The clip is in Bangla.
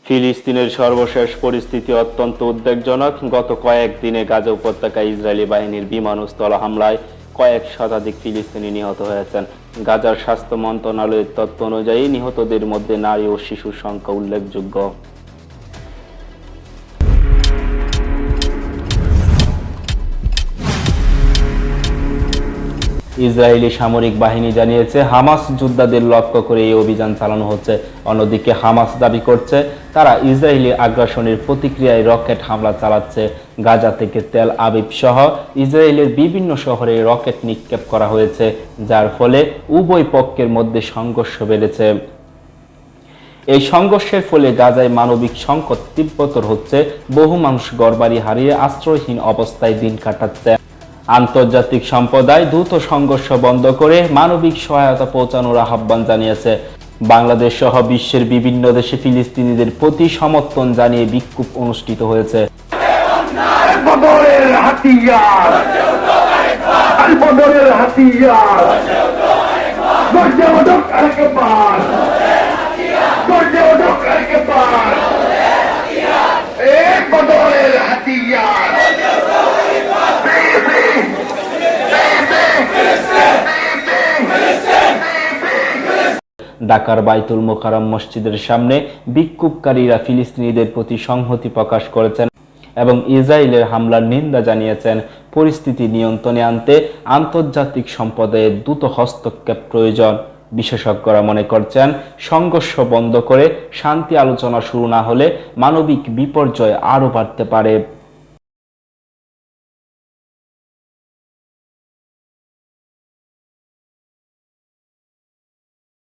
ফিলিস্তিনের সর্বশেষ পরিস্থিতি অত্যন্ত উদ্বেগজনক। গত কয়েকদিনে গাজা উপত্যকায় ইসরায়েলি বাহিনীর বিমান ও স্থল হামলায় কয়েক শতাধিক ফিলিস্তিনি নিহত হয়েছেন। গাজার স্বাস্থ্য মন্ত্রণালয়ের তথ্য অনুযায়ী নিহতদের মধ্যে নারী ও শিশুর সংখ্যা উল্লেখযোগ্য। ইসরায়েলি সামরিক বাহিনী জানিয়েছে হামাস যোদ্ধাদের লক্ষ্য করে এই অভিযান চালানো হচ্ছে। অন্যদিকে হামাস দাবি করছে তারা ইসরায়েলি আগ্রাসনের প্রতিক্রিয়ায় রকেট হামলা চালাচ্ছে। গাজা থেকে তেল আবিব সহ ইসরায়েলের বিভিন্ন শহরে রকেট নিক্ষেপ করা হয়েছে, যার ফলে উভয় পক্ষের মধ্যে সংঘর্ষ বেড়েছে। এই সংঘর্ষের ফলে গাজায় মানবিক সংকট তীব্রতর হচ্ছে। বহু মানুষ ঘরবাড়ি হারিয়ে আশ্রয়হীন অবস্থায় দিন কাটাচ্ছে। আন্তর্জাতিক সম্প্রদায় দ্রুত সংঘর্ষ বন্ধ করে মানবিক সহায়তা পৌঁছানোর আহ্বান জানিয়েছে। বাংলাদেশ সহ বিশ্বের বিভিন্ন দেশে ফিলিস্তিনিদের প্রতি সমর্থন জানিয়ে বিক্ষোভ অনুষ্ঠিত হয়েছে। ঢাকার বাইতুল মোকাররম মসজিদের সামনে বিক্ষোভকারীরা ফিলিস্তিনিদের প্রতি সংহতি প্রকাশ করেছেন এবং ইসরায়েলের হামলার নিন্দা জানিয়েছেন। পরিস্থিতি নিয়ন্ত্রণে আনতে আন্তর্জাতিক সম্প্রদায়ের দ্রুত হস্তক্ষেপ প্রয়োজন। বিশেষজ্ঞরা মনে করছেন সংঘর্ষ বন্ধ করে শান্তি আলোচনা শুরু না হলে মানবিক বিপর্যয় আরও বাড়তে পারে।